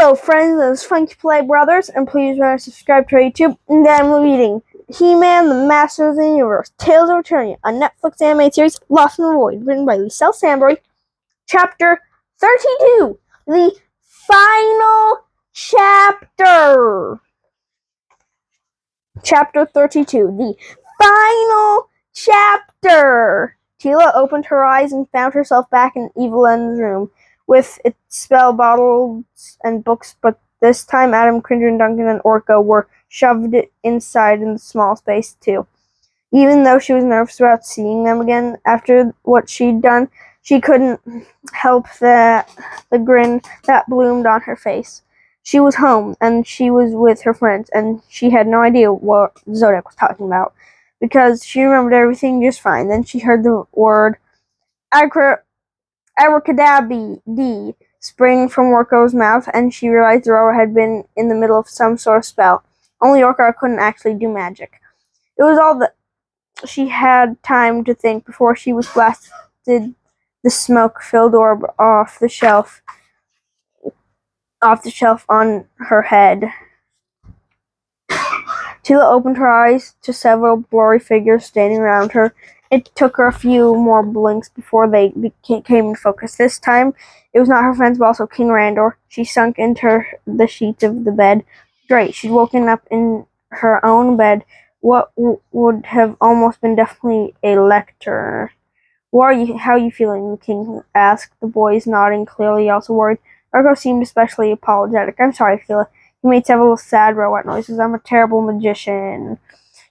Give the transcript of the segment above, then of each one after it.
Hello friends, this is Funky Play Brothers, and please remember to subscribe to our YouTube. And then I'm reading He-Man, the Masters of the Universe, Tales of Eternia, a Netflix animated series, Lost in the Void, written by Lisa Sambury. Chapter 32, the final chapter. Chapter 32, the final chapter. Teela opened her eyes and found herself back in Evelyn's room with its spell bottles and books, but this time Adam, Cringer, Duncan, and Orko were shoved inside in the small space too. Even though she was nervous about seeing them again after what she'd done, she couldn't help the grin that bloomed on her face. She was home, and she was with her friends, and she had no idea what Zodiac was talking about, because she remembered everything just fine. Then she heard the word abracadabra spring from Orko's mouth, and she realized the rower had been in the middle of some sort of spell. Only Orko couldn't actually do magic. It was all that she had time to think before she was blasted the smoke-filled orb off the shelf on her head. Teela opened her eyes to several blurry figures standing around her. It took her a few more blinks before they came in focus. This time, it was not her friends, but also King Randor. She sunk into the sheets of the bed. Great, she'd woken up in her own bed. What would have almost been definitely a lecture. How are you feeling? The king asked, the boys nodding, clearly also worried. Orko seemed especially apologetic. I'm sorry, Teela. He made several sad robot noises. I'm a terrible magician.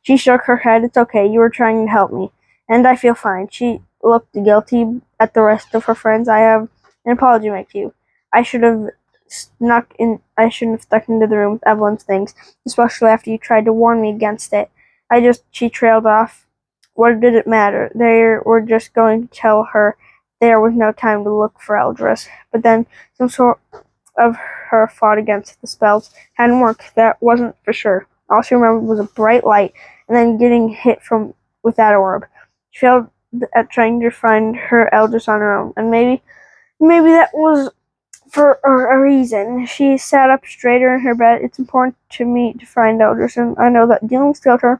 She shook her head. It's okay. You were trying to help me. And I feel fine. She looked guilty at the rest of her friends. I have an apology to make to you. I shouldn't have stuck into the room with Evelyn's things, especially after you tried to warn me against it. She trailed off. What did it matter? They were just going to tell her there was no time to look for Eldris. But then some sort of her fought against the spells hadn't worked. That wasn't for sure. All she remembered was a bright light and then getting hit with that orb. She failed at trying to find her Eldris on her own, and maybe that was for a reason. She sat up straighter in her bed. It's important to me to find Eldris, and I know that dealing with Skeletor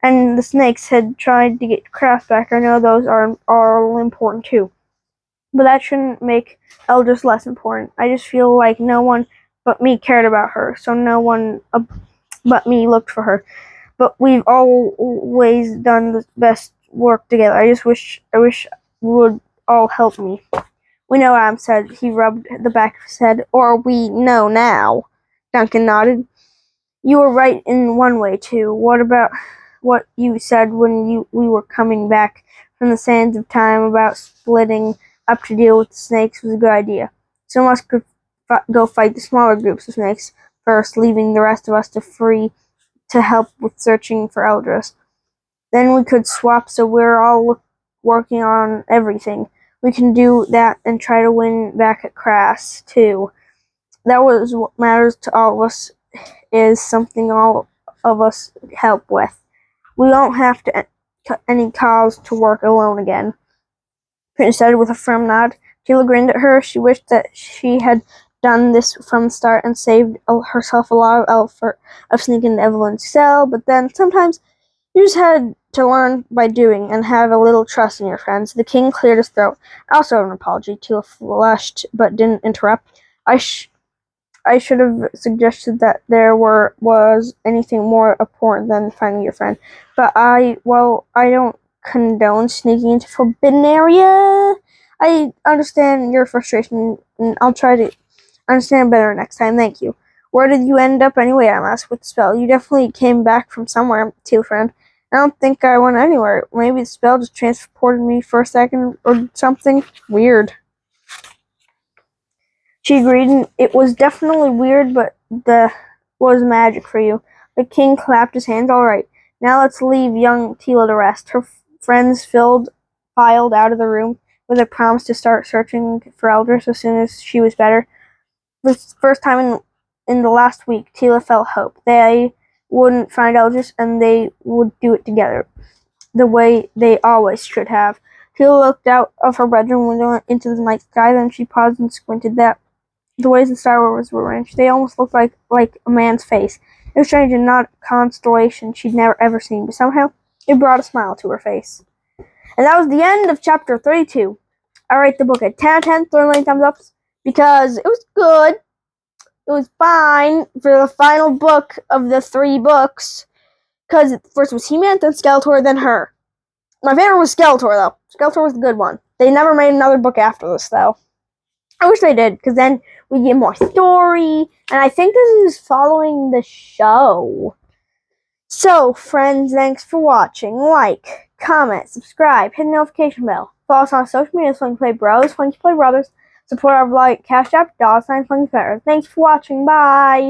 and the snakes had tried to get Kraft back. I know those are all important too. But that shouldn't make Eldris less important. I just feel like no one but me cared about her, so no one but me looked for her. But we've always done the best work together. I wish would all help me. We know, Adam said. He rubbed the back of his head. Or we know now. Duncan nodded. You were right in one way, too. What about what you said when we were coming back from the sands of time about splitting up to deal with the snakes was a good idea. Some of us could go fight the smaller groups of snakes first, leaving the rest of us to help with searching for Eldris. Then we could swap so we're all working on everything. We can do that and try to win back at Crass, too. That was what matters to all of us, is something all of us help with. We won't have to any cause to work alone again. Prince said with a firm nod. Teela grinned at her. She wished that she had done this from the start and saved herself a lot of effort of sneaking into Evelyn's cell, but then sometimes you just had to learn by doing and have a little trust in your friends. The king cleared his throat. I also have an apology. Teela flushed but didn't interrupt. I should have suggested that there was anything more important than finding your friend. But I don't condone sneaking into forbidden area. I understand your frustration, and I'll try to understand better next time. Thank you. Where did you end up anyway? I asked with the spell. You definitely came back from somewhere, Teal friend. I don't think I went anywhere. Maybe the spell just transported me for a second or something. Weird. She agreed, and it was definitely weird, but was magic for you. The king clapped his hands. All right, now let's leave young Teela to rest. Her friends filed out of the room with a promise to start searching for Eldris as soon as she was better. For the first time in the last week, Teela felt hope. They wouldn't find Eldris, and they would do it together, the way they always should have. Teela looked out of her bedroom window into the night sky, then she paused and squinted. That the ways in Star Wars were arranged. They almost looked like a man's face. It was strange and not a constellation she'd never ever seen, but somehow it brought a smile to her face. And that was the end of chapter 32. I rate the book at 10 out of 10, 3 million thumbs ups, because it was good. It was fine for the final book of the 3 books, because first was He-Man, then Skeletor, then her. My favorite was Skeletor, though. Skeletor was the good one. They never made another book after this, though. I wish they did, because then we get more story, and I think this is following the show. So, friends, thanks for watching. Like, comment, subscribe, hit the notification bell. Follow us on social media, funkyplaybrothers, funkyplaybrothers. Support our vlog, cashapp, $, funkyplaybrothers. Thanks for watching. Bye!